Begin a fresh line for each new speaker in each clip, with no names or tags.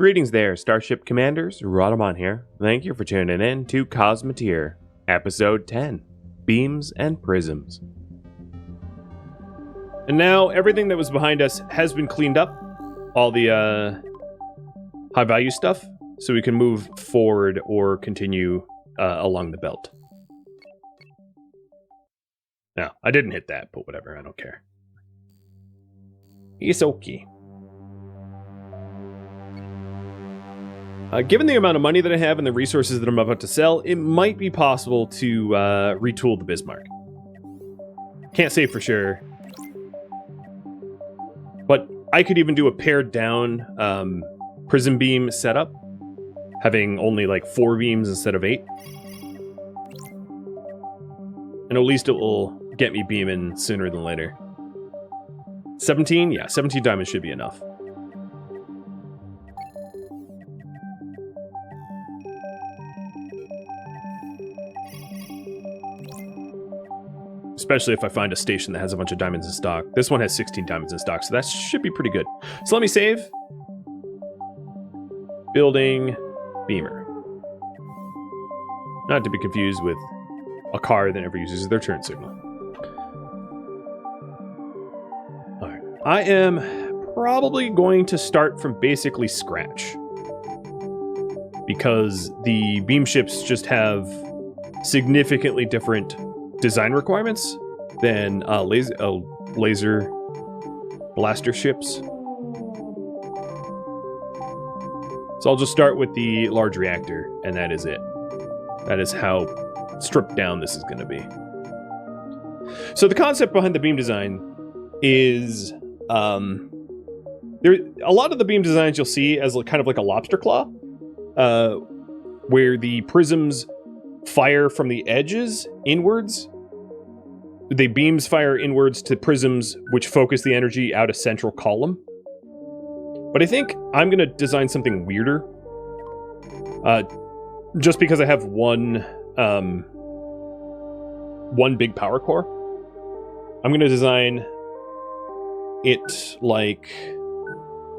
Greetings there, Starship Commanders. Rhadamant here. Thank you for tuning in to Cosmoteer, Episode 10, Beams and Prisms. And now, everything that was behind us has been cleaned up. All the high-value stuff, so we can move forward or continue along the belt. No, I didn't hit that, but whatever, I don't care. It's okay. Given the amount of money that I have and the resources that I'm about to sell, it might be possible to retool the Bismarck. Can't say for sure. But I could even do a pared down prism beam setup, having only like 4 beams instead of 8. And at least it will get me beaming sooner than later. 17? Yeah, 17 diamonds should be enough. Especially if I find a station that has a bunch of diamonds in stock. This one has 16 diamonds in stock, so that should be pretty good. So let me save. Building beamer. Not to be confused with a car that never uses their turn signal. Alright. I am probably going to start from basically scratch. Because the beam ships just have significantly different design requirements than laser blaster ships. So I'll just start with the large reactor, and that is it. That is how stripped down this is going to be. So the concept behind the beam design is a lot of the beam designs you'll see as kind of like a lobster claw, where the prisms fire from the edges inwards. The beams fire inwards to prisms which focus the energy out a central column. But I think I'm going to design something weirder. Just because I have one big power core. I'm going to design it like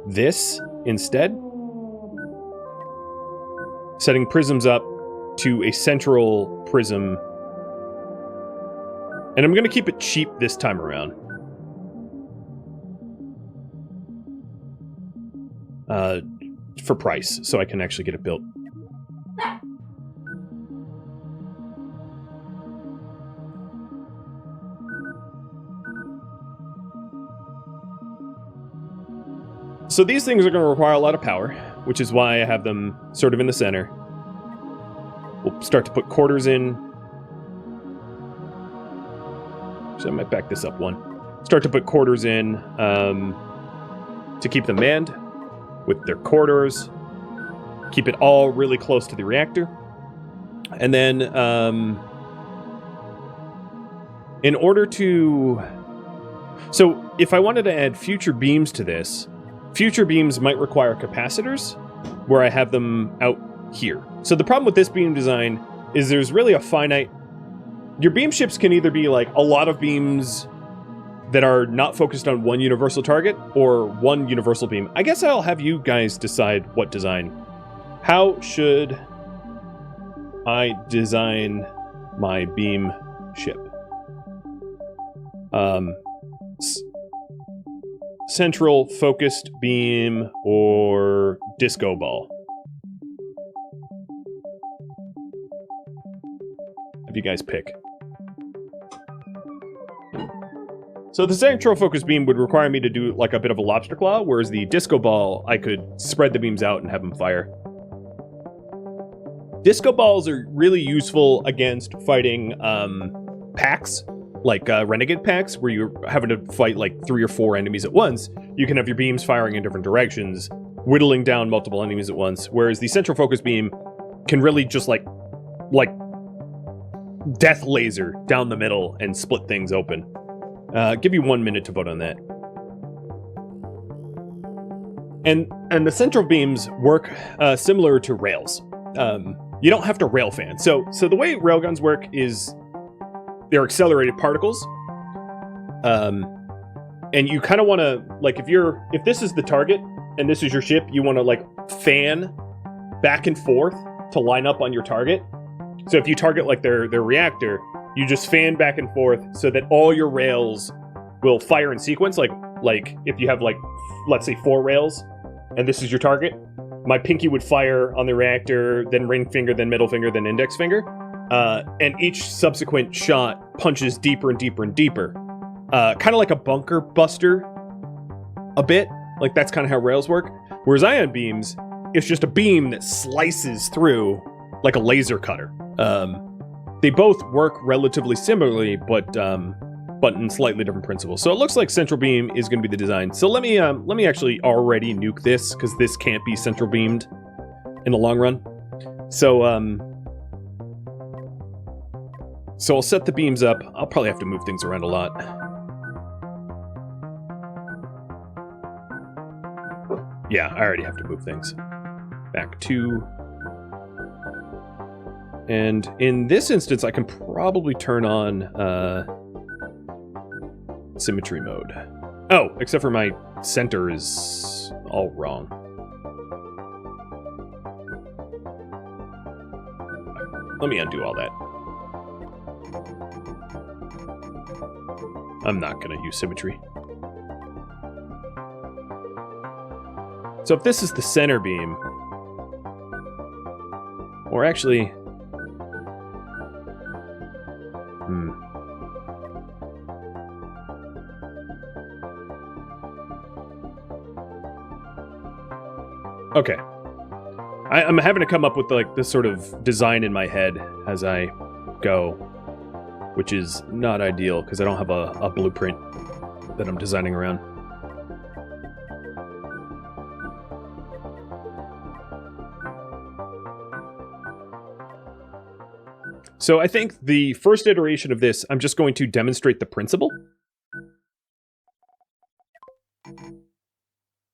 this instead. Setting prisms up to a central prism. And I'm going to keep it cheap this time around. For price, so I can actually get it built. So these things are going to require a lot of power, which is why I have them sort of in the center. We'll start to put quarters in. So I might back this up one. Start to put quarters in to keep them manned with their corridors. Keep it all really close to the reactor. And then in order to... So if I wanted to add future beams to this, future beams might require capacitors where I have them out here. So the problem with this beam design is there's really a finite... Your beam ships can either be like a lot of beams that are not focused on one universal target or one universal beam. I guess I'll have you guys decide what design. How should I design my beam ship? Central focused beam or disco ball? Have you guys pick. So the central focus beam would require me to do like a bit of a lobster claw, whereas the disco ball, I could spread the beams out and have them fire. Disco balls are really useful against fighting packs, like renegade packs, where you're having to fight like 3 or 4 enemies at once. You can have your beams firing in different directions, whittling down multiple enemies at once, whereas the central focus beam can really just like death laser down the middle and split things open. Give you 1 minute to vote on that. And the central beams work similar to rails. You don't have to rail fan. So the way railguns work is they're accelerated particles. And you kind of want to, like, if this is the target, and this is your ship, you want to like fan back and forth to line up on your target. So if you target like their reactor, you just fan back and forth so that all your rails will fire in sequence. Like if you have like, let's say 4 rails, and this is your target, my pinky would fire on the reactor, then ring finger, then middle finger, then index finger. And each subsequent shot punches deeper and deeper and deeper. Kind of like a bunker buster a bit. Like that's kind of how rails work. Whereas ion beams, it's just a beam that slices through like a laser cutter. They both work relatively similarly, but in slightly different principles. So it looks like central beam is going to be the design. So let me actually already nuke this, because this can't be central beamed in the long run. So I'll set the beams up. I'll probably have to move things around a lot. Yeah, I already have to move things. Back 2. And in this instance, I can probably turn on symmetry mode. Oh, except for my center is all wrong. Let me undo all that. I'm not going to use symmetry. So if this is the center beam, or actually... Okay. I'm having to come up with like this sort of design in my head as I go, which is not ideal because I don't have a blueprint that I'm designing around. So I think the first iteration of this, I'm just going to demonstrate the principle.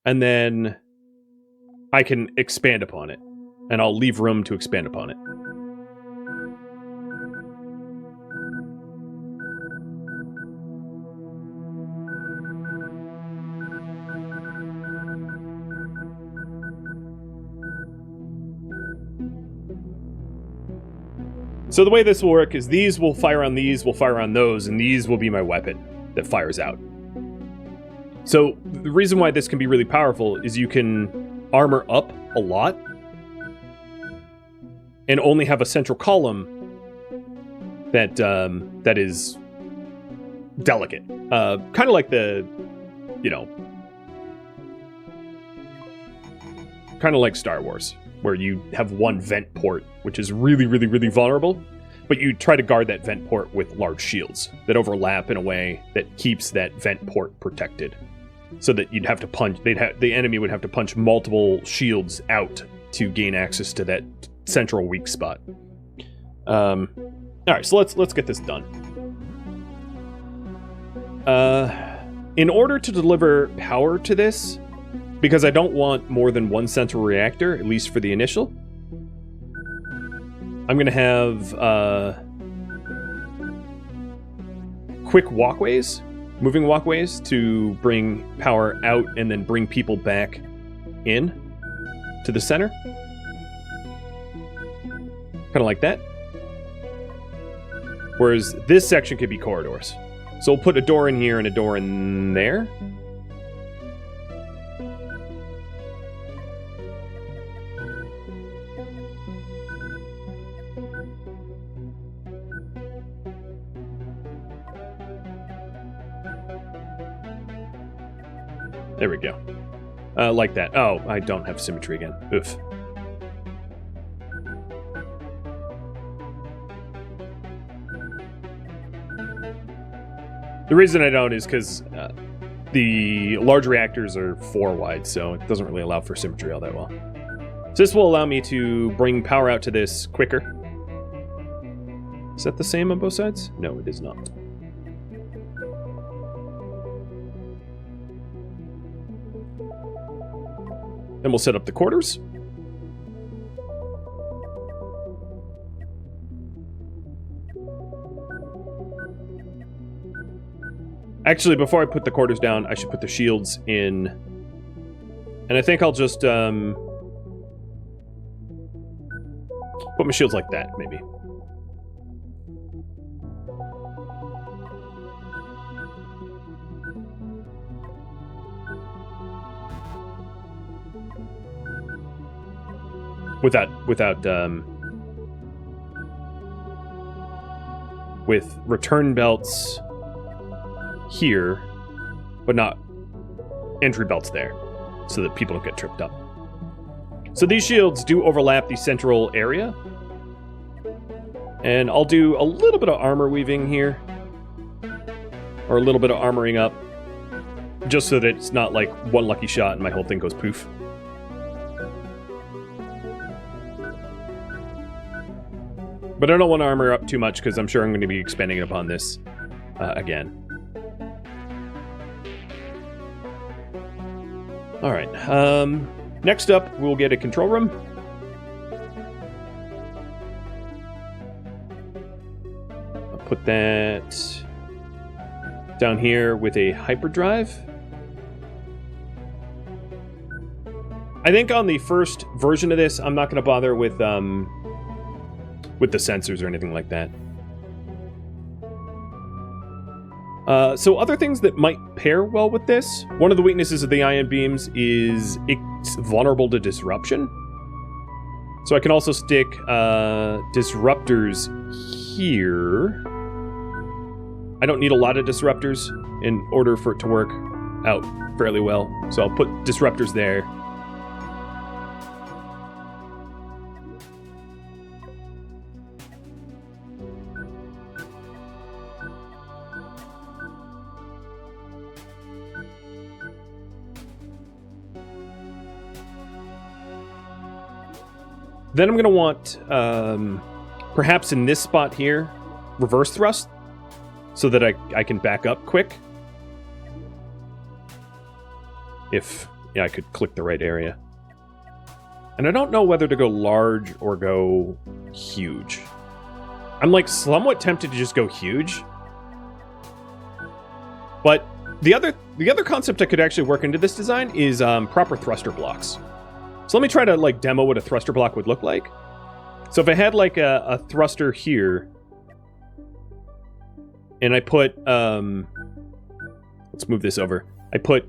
And then I can expand upon it. And I'll leave room to expand upon it. So the way this will work is these will fire on these, will fire on those, and these will be my weapon that fires out. So the reason why this can be really powerful is you can armor up a lot and only have a central column that that is delicate. Kind of like the, kind of like Star Wars, where you have one vent port, which is really, really, really vulnerable, but you try to guard that vent port with large shields that overlap in a way that keeps that vent port protected, so that you'd have to punch. The enemy would have to punch multiple shields out to gain access to that central weak spot. All right, so let's get this done. In order to deliver power to this, because I don't want more than one central reactor, at least for the initial, I'm going to have quick walkways, moving walkways, to bring power out and then bring people back in to the center. Kind of like that. Whereas this section could be corridors. So we'll put a door in here and a door in there. There we go. Like that. Oh, I don't have symmetry again. Oof. The reason I don't is because the large reactors are 4 wide, so it doesn't really allow for symmetry all that well. So this will allow me to bring power out to this quicker. Is that the same on both sides? No, it is not. Then we'll set up the quarters. Actually, before I put the quarters down, I should put the shields in And I think I'll just put my shields like that, maybe. With return belts here, but not entry belts there, so that people don't get tripped up. So these shields do overlap the central area. And I'll do a little bit of armor weaving here, or a little bit of armoring up, just so that it's not like one lucky shot and my whole thing goes poof. But I don't want to armor up too much because I'm sure I'm going to be expanding upon this again. All right. Next up, we'll get a control room. I'll put that down here with a hyperdrive. I think on the first version of this, I'm not going to bother with the sensors or anything like that. So other things that might pair well with this, one of the weaknesses of the ion beams is it's vulnerable to disruption. So I can also stick disruptors here. I don't need a lot of disruptors in order for it to work out fairly well. So I'll put disruptors there. Then I'm going to want, perhaps in this spot here, reverse thrust, so that I can back up quick. If I could click the right area. And I don't know whether to go large or go huge. I'm like somewhat tempted to just go huge. But the other concept I could actually work into this design is proper thruster blocks. So let me try to like demo what a thruster block would look like. So if I had like a thruster here, and I put, let's move this over. I put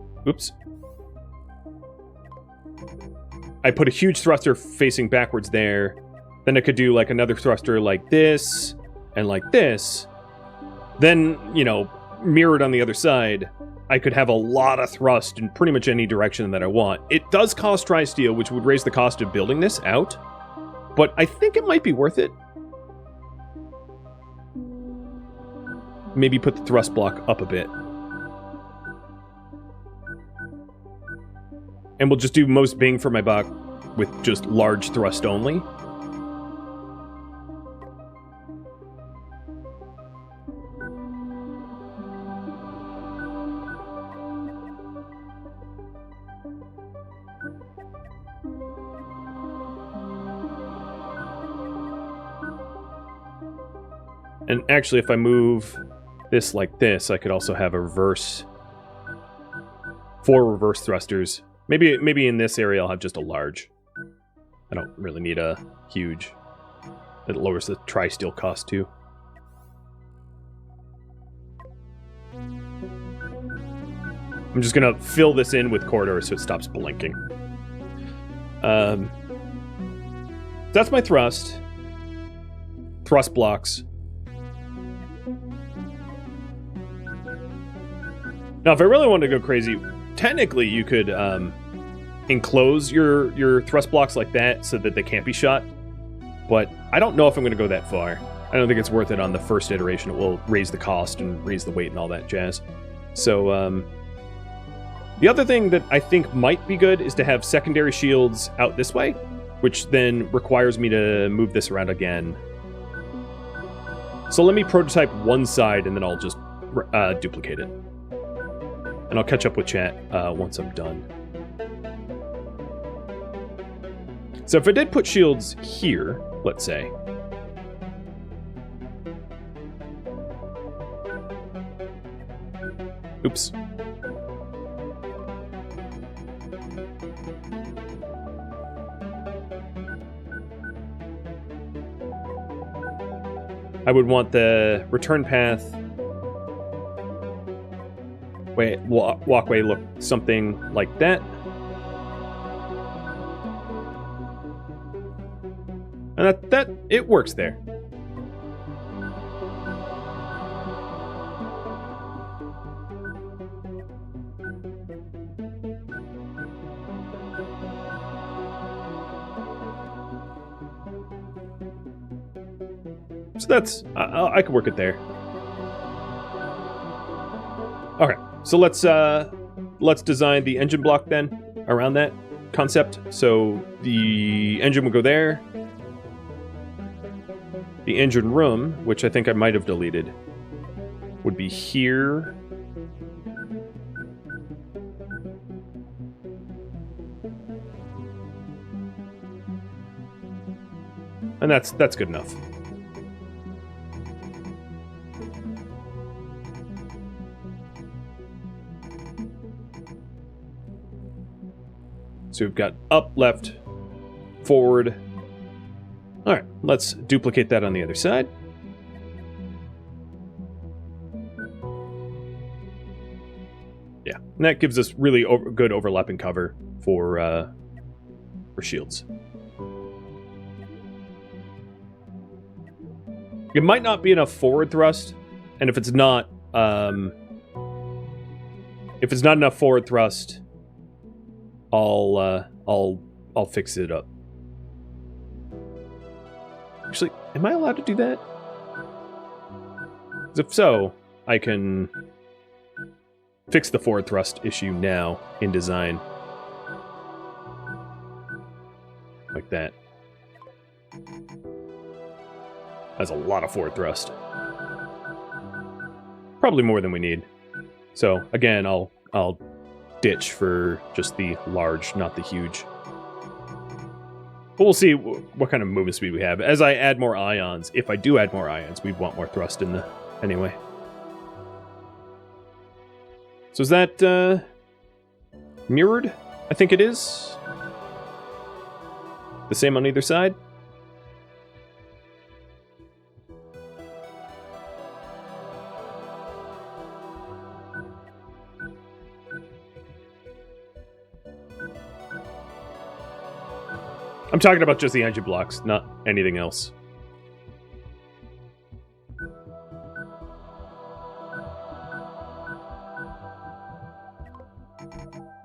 a huge thruster facing backwards there. Then I could do like another thruster like this and like this. Then, you know, mirrored on the other side, I could have a lot of thrust in pretty much any direction that I want. It does cost tri-steel, which would raise the cost of building this out, but I think it might be worth it. Maybe put the thrust block up a bit. And we'll just do most bang for my buck with just large thrust only. And actually, if I move this like this, I could also have a reverse, 4 reverse thrusters. Maybe in this area I'll have just a large. I don't really need a huge. It lowers the tri-steel cost too. I'm just gonna fill this in with corridors so it stops blinking. That's my thrust. Thrust blocks. Now, if I really wanted to go crazy, technically you could enclose your thrust blocks like that so that they can't be shot. But I don't know if I'm going to go that far. I don't think it's worth it on the first iteration. It will raise the cost and raise the weight and all that jazz. So, the other thing that I think might be good is to have secondary shields out this way, which then requires me to move this around again. So let me prototype one side and then I'll just duplicate it. And I'll catch up with chat once I'm done. So if I did put shields here, let's say. Oops. I would want the return path walkway look something like that. And that it works there. So that's I could work it there. Okay, so let's design the engine block then around that concept. So the engine would go there. The engine room, which I think I might have deleted, would be here. And that's good enough. So we've got up, left, forward. All right, let's duplicate that on the other side. Yeah, and that gives us really good overlapping cover for shields. It might not be enough forward thrust, and if it's not enough forward thrust, I'll fix it up. Actually, am I allowed to do that? 'Cause if so, I can fix the forward thrust issue now in design. Like that. That's a lot of forward thrust. Probably more than we need. So again, I'll ditch for just the large, not the huge. But we'll see what kind of movement speed we have. As I add more ions, if I do add more ions, we'd want more thrust in the anyway. So is that mirrored? I think it is. The same on either side. I'm talking about just the engine blocks, not anything else.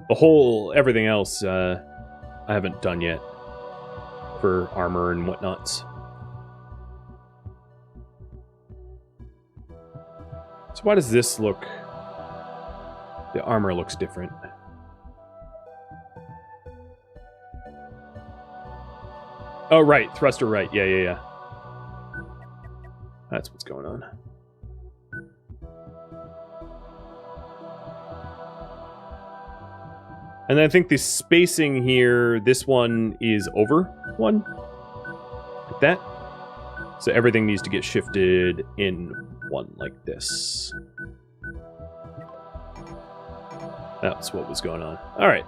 The whole everything else I haven't done yet for armor and whatnots. So why does this look... The armor looks different. Oh, right. Thruster right. Yeah. That's what's going on. And I think the spacing here, this one is over one. Like that. So everything needs to get shifted in one like this. That's what was going on. All right.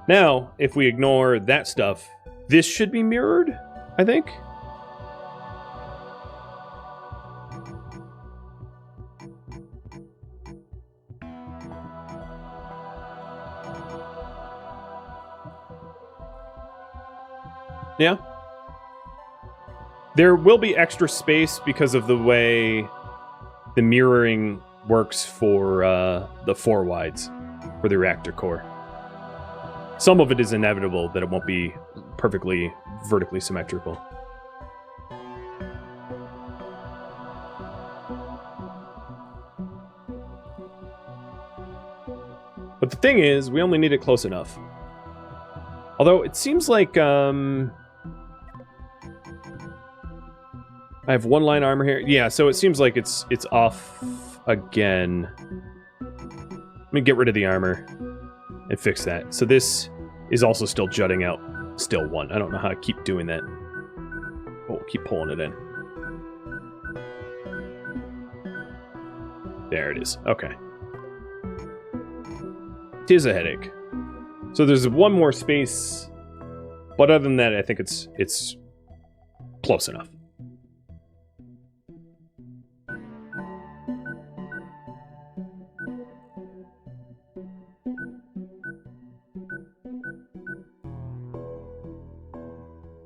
Now, if we ignore that stuff, this should be mirrored, I think. Yeah. There will be extra space because of the way the mirroring works for the 4 wides for the reactor core. Some of it is inevitable that it won't be perfectly vertically symmetrical. But the thing is, we only need it close enough. Although it seems like I have 1 line armor here. Yeah, so it seems like it's off again. Let me get rid of the armor and fix that. So this is also still jutting out. Still 1. I don't know how to keep doing that. Oh, we'll keep pulling it in. There it is. Okay. Tis a headache. So there's 1 more space, but other than that, I think it's close enough.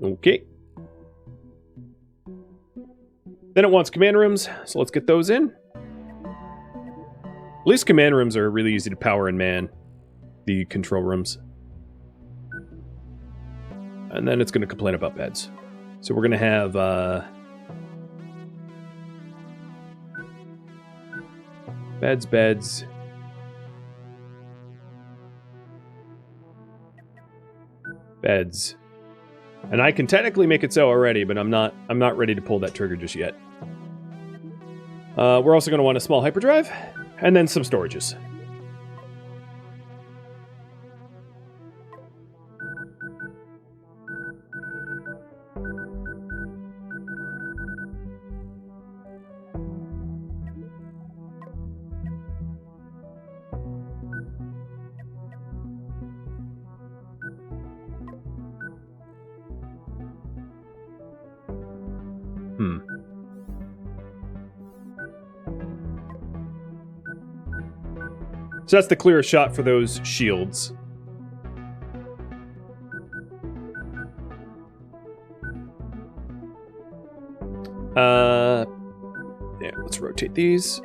Okay. Then it wants command rooms, so let's get those in. At least command rooms are really easy to power and man, the control rooms. And then it's going to complain about beds. So we're going to have... beds. Beds. And I can technically make it so already, but I'm not ready to pull that trigger just yet. We're also going to want a small hyperdrive, and then some storages. So that's the clearest shot for those shields. Yeah, let's rotate these.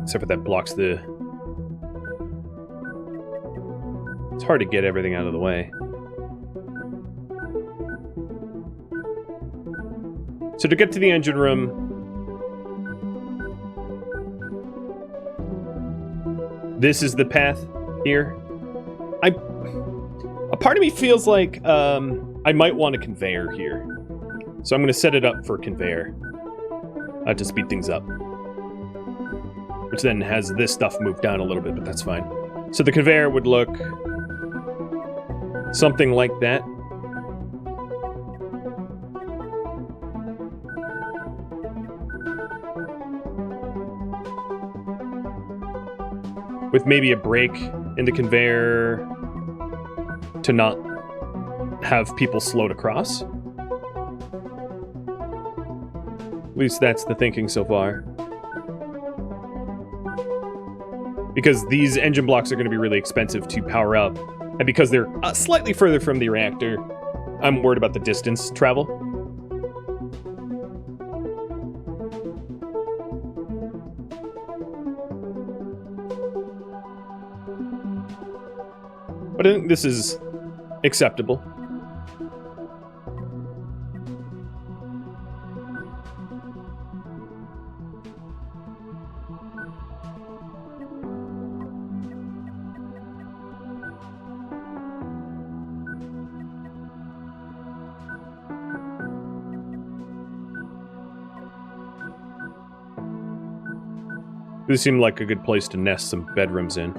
Except for that blocks the... It's hard to get everything out of the way. So to get to the engine room... This is the path here. A part of me feels like I might want a conveyor here. So I'm going to set it up for a conveyor to speed things up. Which then has this stuff moved down a little bit, but that's fine. So the conveyor would look something like that. With maybe a break in the conveyor to not have people slowed across. At least that's the thinking so far. Because these engine blocks are going to be really expensive to power up. And because they're slightly further from the reactor, I'm worried about the distance travel. But I think this is acceptable. This seemed like a good place to nest some bedrooms in.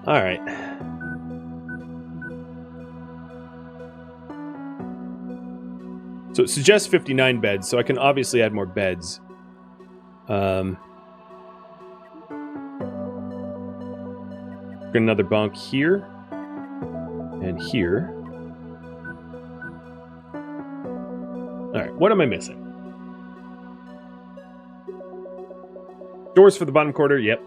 Alright. So it suggests 59 beds, so I can obviously add more beds. Got another bunk here. And here. Alright, what am I missing? Doors for the bottom quarter, yep.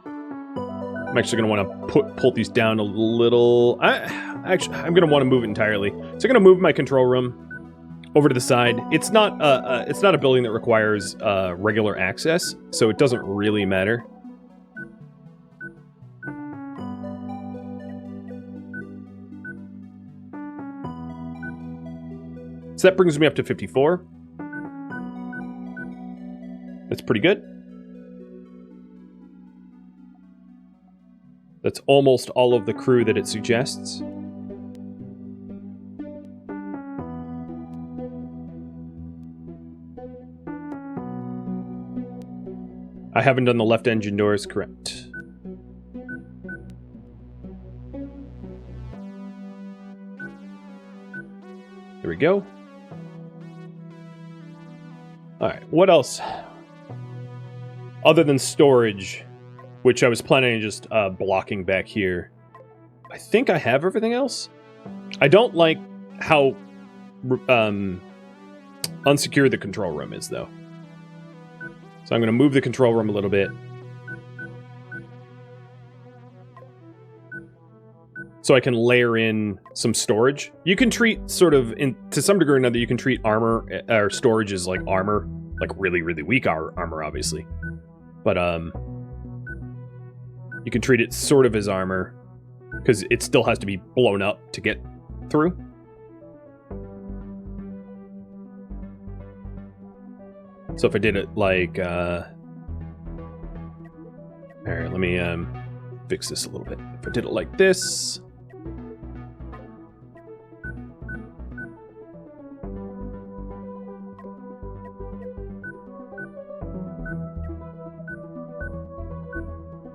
I'm actually going to want to pull these down a little. I'm going to want to move it entirely. So I'm going to move my control room over to the side. It's not a building that requires regular access, so it doesn't really matter. So that brings me up to 54. That's pretty good. That's almost all of the crew that it suggests. I haven't done the left engine doors, correct. There we go. Alright, what else? Other than storage, which I was planning on just blocking back here. I think I have everything else. I don't like how unsecure the control room is, though. So I'm going to move the control room a little bit. So I can layer in some storage. You can treat sort of, to some degree or another, you can treat armor, or storage as like armor. Like really, really weak armor, obviously. But you can treat it sort of as armor. Because it still has to be blown up to get through. So if I did it like... Alright, let me fix this a little bit. If I did it like this...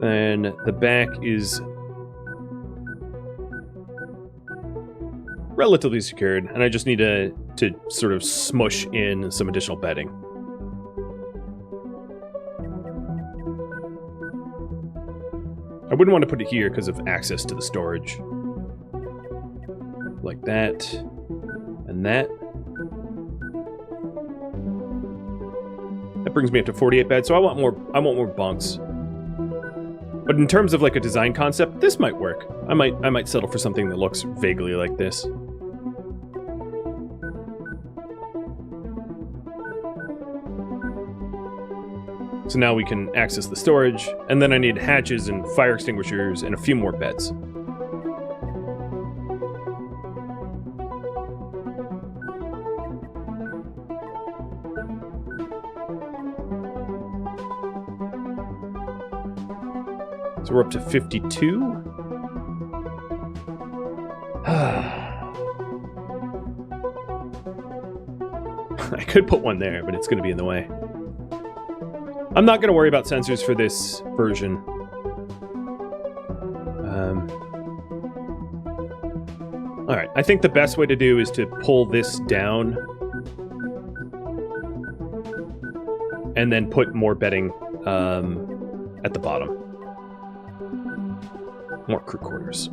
Then the back is relatively secured, and I just need to sort of smush in some additional bedding. I wouldn't want to put it here because of access to the storage. Like that. And that. That brings me up to 48 beds, so I want more bunks. But in terms of like a design concept, this might work. I might settle for something that looks vaguely like this. So now we can access the storage, and then I need hatches and fire extinguishers and a few more beds. So we're up to 52. I could put one there, but it's going to be in the way. I'm not going to worry about sensors for this version. Alright, I think the best way to do is to pull this down and then put more bedding at the bottom. More crew quarters.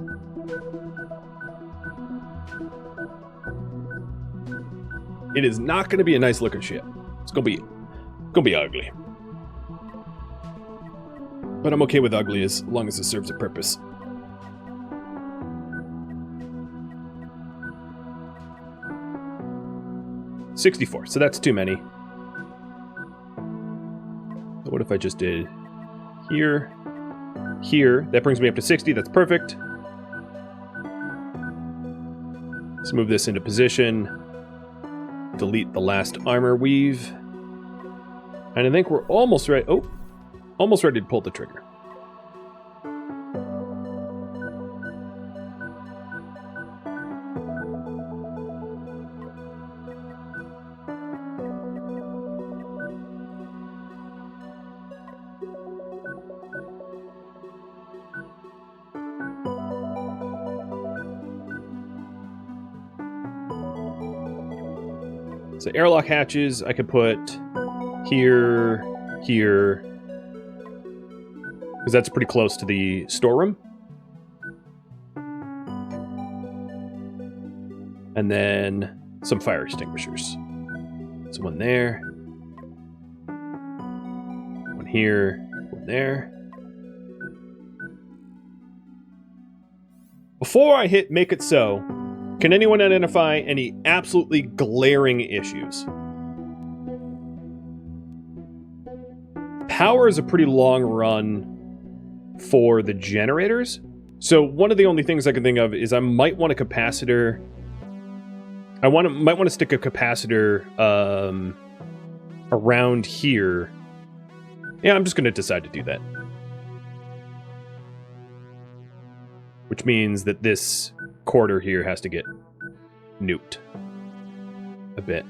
It is not going to be a nice looking ship. It's going to be ugly. But I'm okay with ugly as long as it serves a purpose. $64, so that's too many. So what if I just did here, here? That brings me up to 60, that's perfect. Let's move this into position. Delete the last armor weave. And I think we're almost ready. Oh, almost ready to pull the trigger. So airlock hatches, I could put here, here, because that's pretty close to the storeroom. And then some fire extinguishers. So one there, one here, one there. Before I hit make it so, can anyone identify any absolutely glaring issues? Power is a pretty long run for the generators. So one of the only things I can think of is I might want a capacitor. Might want to stick a capacitor around here. Yeah, I'm just going to decide to do that. Which means that this quarter here has to get nuked a bit.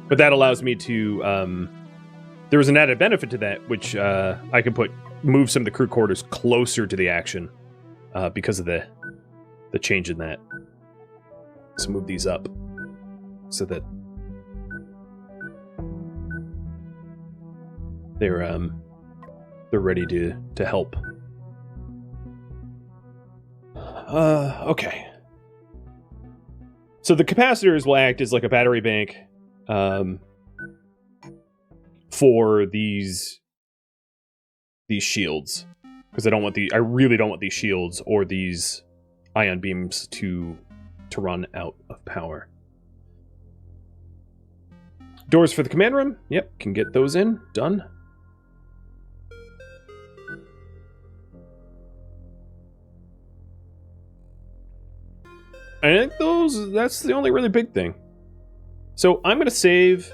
But that allows me to... there was an added benefit to that, which I can move some of the crew quarters closer to the action because of the change in that. Let's move these up so that they're ready to help. Okay. So the capacitors will act as like a battery bank for these shields, because I really don't want these shields or these ion beams to run out of power. Doors for the command room. Yep, can get those in. Done. I think that's the only really big thing. So I'm going to save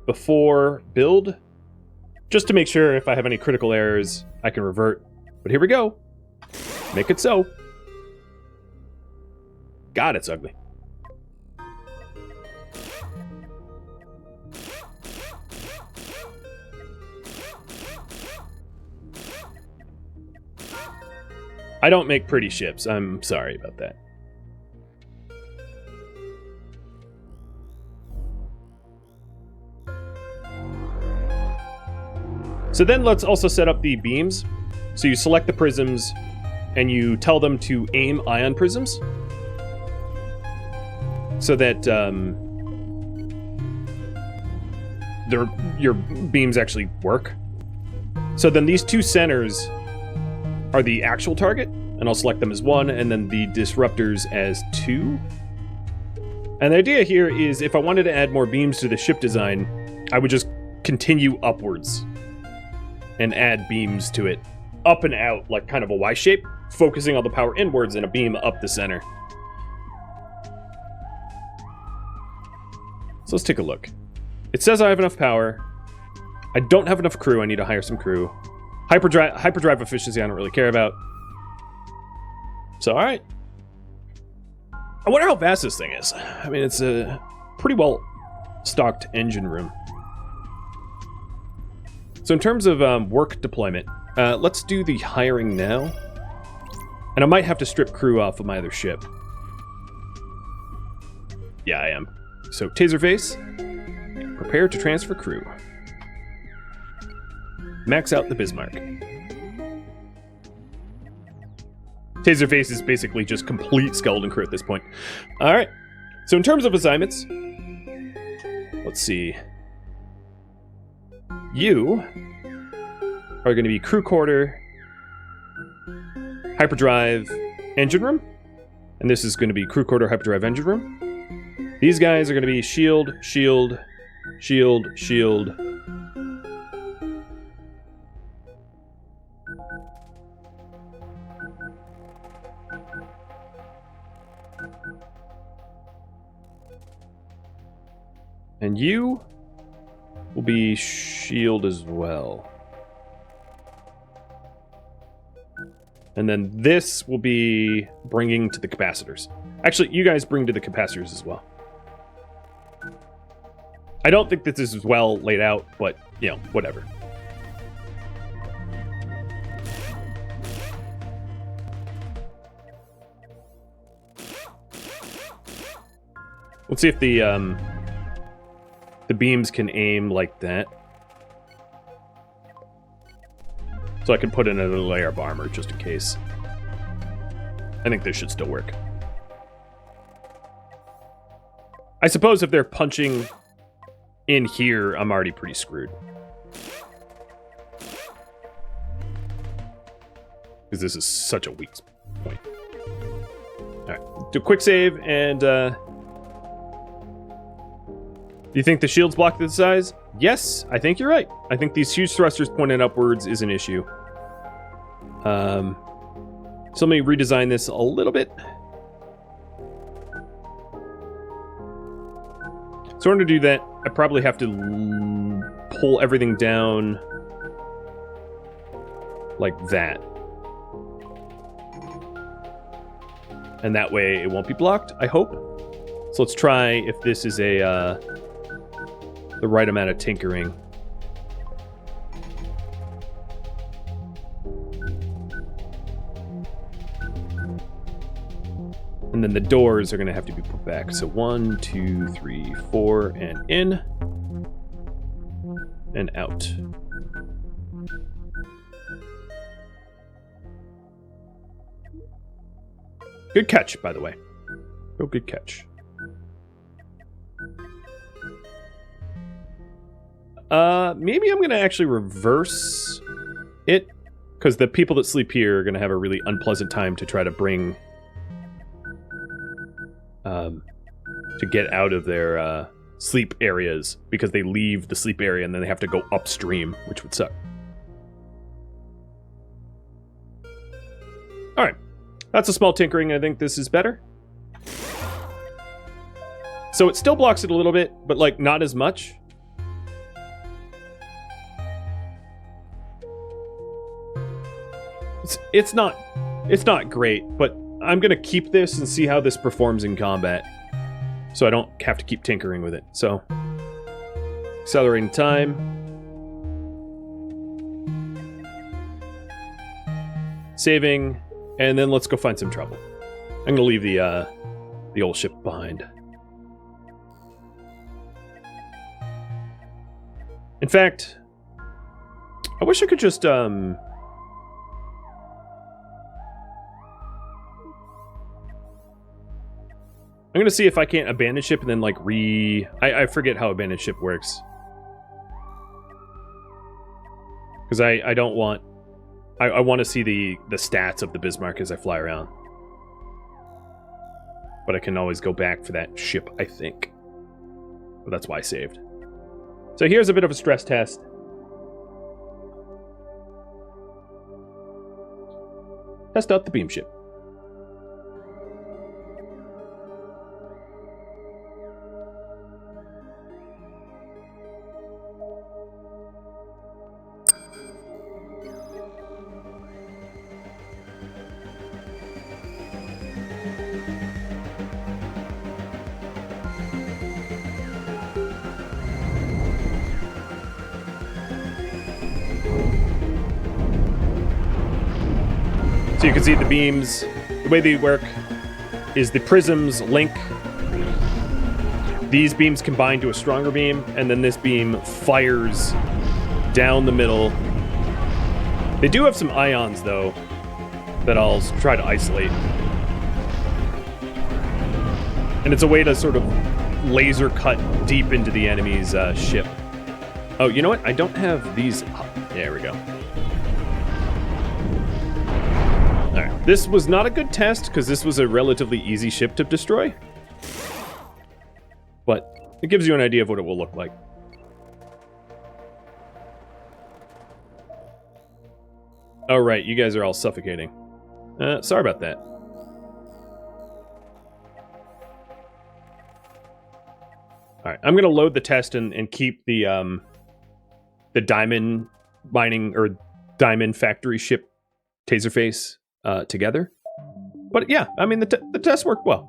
before build, just to make sure if I have any critical errors, I can revert. But here we go. Make it so. God, it's ugly. I don't make pretty ships. I'm sorry about that. So then let's also set up the beams. So you select the prisms and you tell them to aim ion prisms so that your beams actually work. So then these two centers are the actual target, and I'll select them as 1, and then the disruptors as 2. And the idea here is if I wanted to add more beams to the ship design, I would just continue upwards and add beams to it, up and out, like kind of a Y shape, focusing all the power inwards and a beam up the center. So let's take a look. It says I have enough power. I don't have enough crew. I need to hire some crew. Hyperdrive efficiency I don't really care about. So, alright. I wonder how vast this thing is. I mean, it's a pretty well stocked engine room. So in terms of work deployment, let's do the hiring now. And I might have to strip crew off of my other ship. Yeah, I am. So, Taserface, prepare to transfer crew. Max out the Bismarck. Taserface is basically just complete skeleton crew at this point. Alright, so in terms of assignments, let's see. You are going to be crew quarter, hyperdrive, engine room. And this is going to be crew quarter, hyperdrive, engine room. These guys are going to be shield, shield, shield, shield. And you will be shield as well. And then this will be bringing to the capacitors. Actually, you guys bring to the capacitors as well. I don't think that this is well laid out, but, you know, whatever. Let's see if the beams can aim like that. So I can put in another layer of armor just in case. I think this should still work. I suppose if they're punching in here, I'm already pretty screwed. Because this is such a weak point. Alright, do a quick save, and do you think the shields block the size? Yes, I think you're right. I think these huge thrusters pointing upwards is an issue. So let me redesign this a little bit. So in order to do that, I probably have to pull everything down like that. And that way it won't be blocked, I hope. So let's try if this is the right amount of tinkering. And then the doors are going to have to be put back. So 1, 2, 3, 4, and in. And out. Good catch, by the way. Oh, good catch. Maybe I'm going to actually reverse it, because the people that sleep here are going to have a really unpleasant time to try to bring... to get out of their sleep areas, because they leave the sleep area and then they have to go upstream, which would suck. Alright. That's a small tinkering. I think this is better. So it still blocks it a little bit, but, like, not as much. It's not great, but I'm going to keep this and see how this performs in combat. So I don't have to keep tinkering with it. So, accelerating time. Saving, and then let's go find some trouble. I'm going to leave the old ship behind. In fact, I wish I could just, I'm going to see if I can't abandon ship and then, like, I forget how abandon ship works. Because I don't want... I want to see the stats of the Bismarck as I fly around. But I can always go back for that ship, I think. But that's why I saved. So here's a bit of a stress test. Test out the beam ship. So you can see the beams, the way they work is the prisms link. These beams combine to a stronger beam, and then this beam fires down the middle. They do have some ions, though, that I'll try to isolate. And it's a way to sort of laser cut deep into the enemy's ship. Oh, you know what? I don't have these up. There we go. Alright, this was not a good test, because this was a relatively easy ship to destroy. But it gives you an idea of what it will look like. Oh, right, you guys are all suffocating. Sorry about that. Alright, I'm going to load the test and keep the diamond mining, or diamond factory ship Taserface together. But yeah, I mean, the test worked well.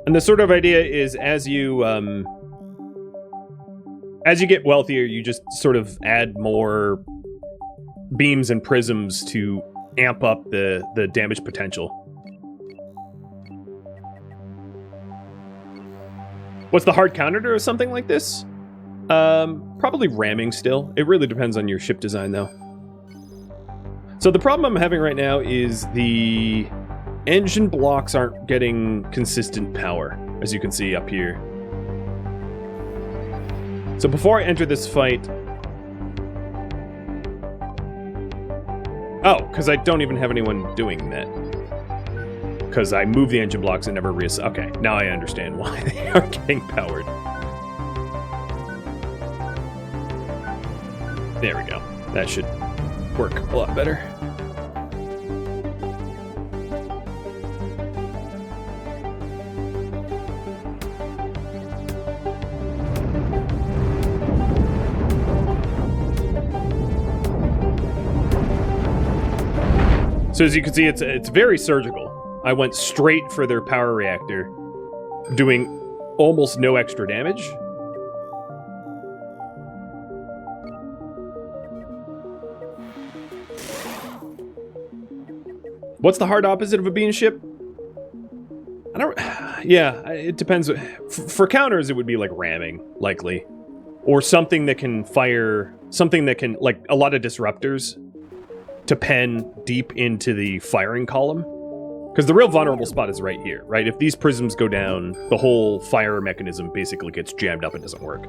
And the sort of idea is as you get wealthier, you just sort of add more beams and prisms to amp up the damage potential. What's the hard counter to something like this? Probably ramming still. It really depends on your ship design, though. So the problem I'm having right now is the engine blocks aren't getting consistent power, as you can see up here. So before I enter this fight... Oh, because I don't even have anyone doing that. Because I moved the engine blocks and never Okay, now I understand why they are getting powered. There we go. That should work a lot better. So as you can see, it's very surgical. I went straight for their power reactor, doing almost no extra damage. What's the hard opposite of a beam ship? I don't... Yeah, it depends. For counters, it would be like ramming, likely. Or something that can fire something that can, like a lot of disruptors, to pen deep into the firing column. Because the real vulnerable spot is right here, right? If these prisms go down, the whole fire mechanism basically gets jammed up and doesn't work.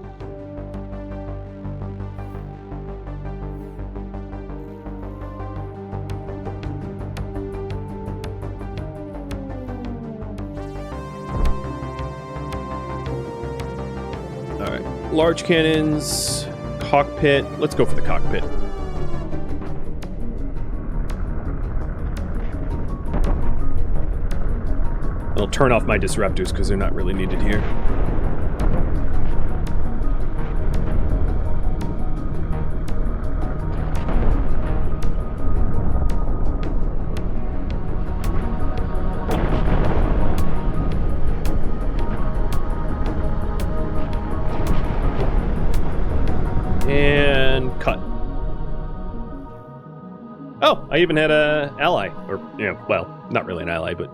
Alright, large cannons, cockpit. Let's go for the cockpit. I'll turn off my disruptors because they're not really needed here. And cut. Oh, I even had a ally, or well, not really an ally, but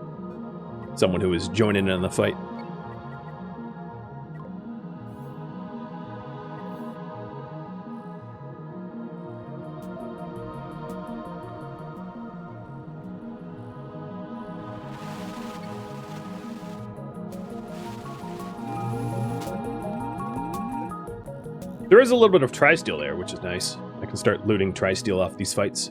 someone who was joining in on the fight. There is a little bit of tri-steel there, which is nice. I can start looting tri-steel off these fights.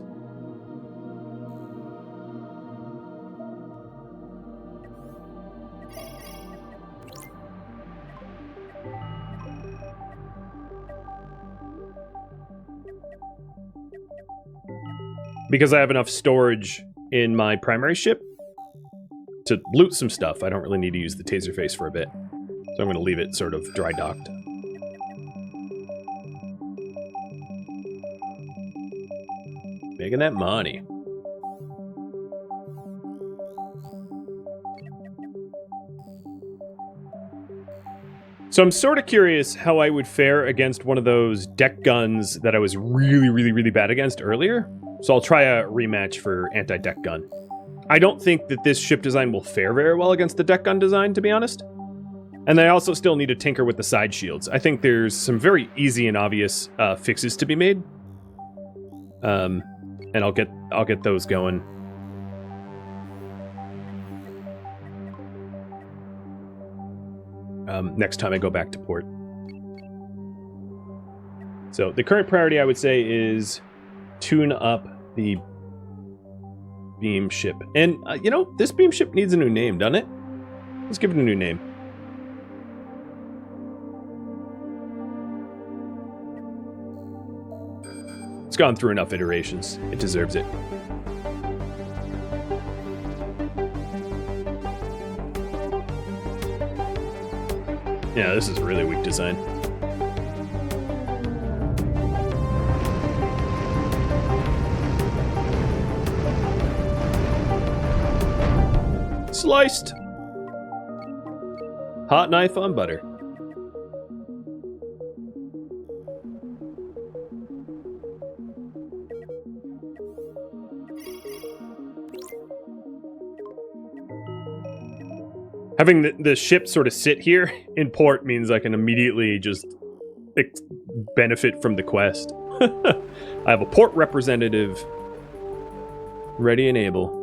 Because I have enough storage in my primary ship to loot some stuff, I don't really need to use the taser face for a bit. So I'm going to leave it sort of dry docked. Making that money. So I'm sort of curious how I would fare against one of those deck guns that I was really bad against earlier. So I'll try a rematch for anti-deck gun. I don't think that this ship design will fare very well against the deck gun design, to be honest. And I also still need to tinker with the side shields. I think there's some very easy and obvious fixes to be made. And I'll get those going. Next time I go back to port. So the current priority, I would say, is tune up the beam ship. And, this beam ship needs a new name, doesn't it? Let's give it a new name. It's gone through enough iterations. It deserves it. Yeah, this is a really weak design. Sliced. Hot knife on butter. Having the ship sort of sit here in port means I can immediately just benefit from the quest. I have a port representative ready and able.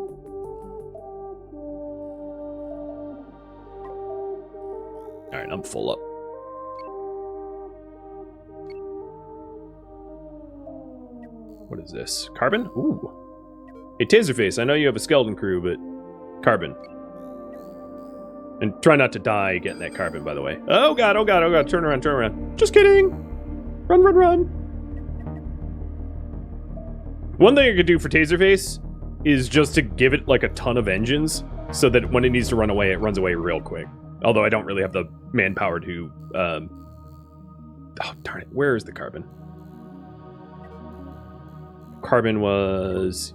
Alright, I'm full up. What is this? Carbon? Ooh. Hey, Taserface, I know you have a skeleton crew, but carbon. And try not to die getting that carbon, by the way. Oh god, oh god, oh god, turn around, turn around. Just kidding! Run, run, run! One thing I could do for Taserface is just to give it, like, a ton of engines, so that when it needs to run away, it runs away real quick. Although I don't really have the manpower to, oh, darn it, where is the carbon? Carbon was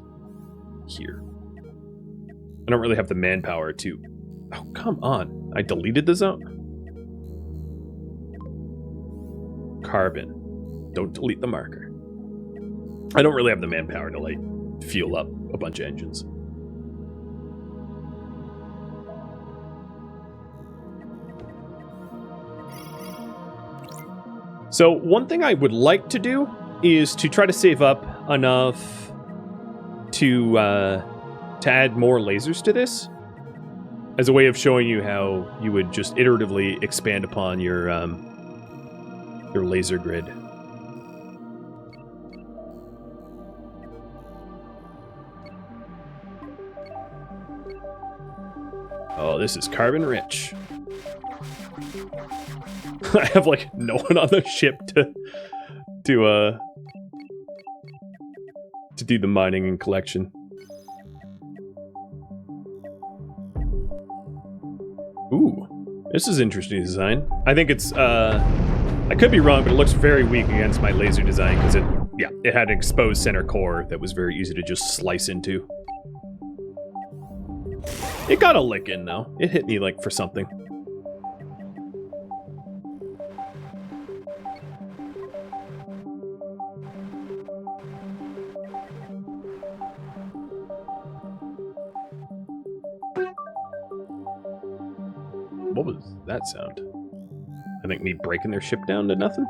here. I don't really have the manpower to... Oh, come on. I deleted the zone. Carbon. Don't delete the marker. I don't really have the manpower to, like, fuel up a bunch of engines. So one thing I would like to do is to try to save up enough to add more lasers to this, as a way of showing you how you would just iteratively expand upon your laser grid. Oh, this is carbon rich. I have like no one on the ship to do the mining and collection. Ooh, this is interesting design. I think it's I could be wrong, but it looks very weak against my laser design because it had an exposed center core that was very easy to just slice into. It got a lick in though. It hit me like for something. What was that sound? I think me breaking their ship down to nothing?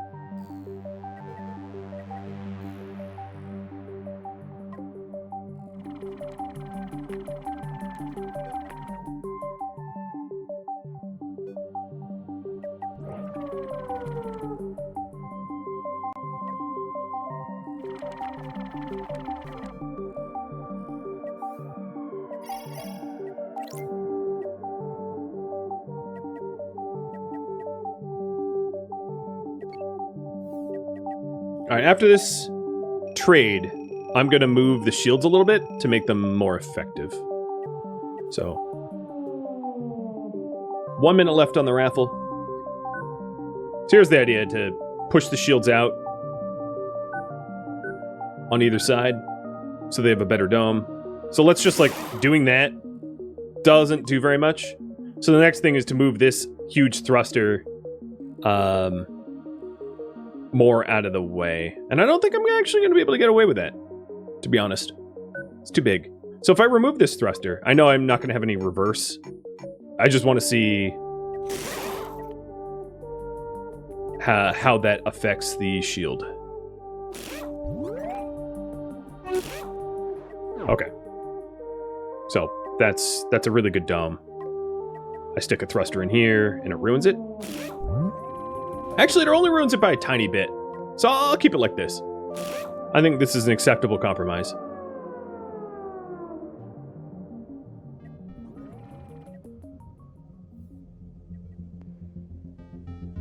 Alright, after this trade, I'm going to move the shields a little bit to make them more effective. So, 1 minute left on the raffle. So here's the idea, to push the shields out on either side so they have a better dome. So let's just like, doing that doesn't do very much. So the next thing is to move this huge thruster more out of the way. And I don't think I'm actually going to be able to get away with that, to be honest. It's too big. So if I remove this thruster, I know I'm not going to have any reverse. I just want to see how that affects the shield. Okay. So that's a really good dome. I stick a thruster in here and it ruins it. Actually, it only ruins it by a tiny bit. So I'll keep it like this. I think this is an acceptable compromise.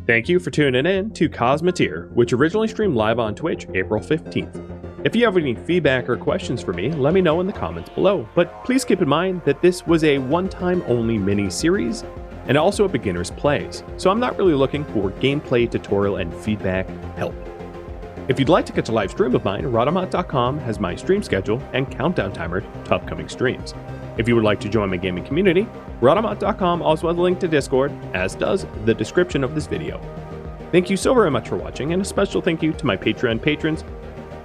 Thank you for tuning in to Cosmoteer, which originally streamed live on Twitch April 15th. If you have any feedback or questions for me, let me know in the comments below. But please keep in mind that this was a one-time only mini-series, and also a beginner's plays, so I'm not really looking for gameplay, tutorial, and feedback help. If you'd like to catch a live stream of mine, Rhadamant.com has my stream schedule and countdown timer to upcoming streams. If you would like to join my gaming community, Rhadamant.com also has a link to Discord, as does the description of this video. Thank you so very much for watching, and a special thank you to my Patreon patrons,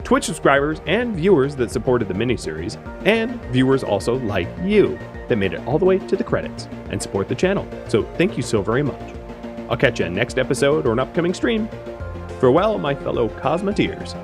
Twitch subscribers, and viewers that supported the miniseries, and viewers also like you that made it all the way to the credits and support the channel. So thank you so very much. I'll catch you in next episode or an upcoming stream. Farewell, my fellow Cosmoteers.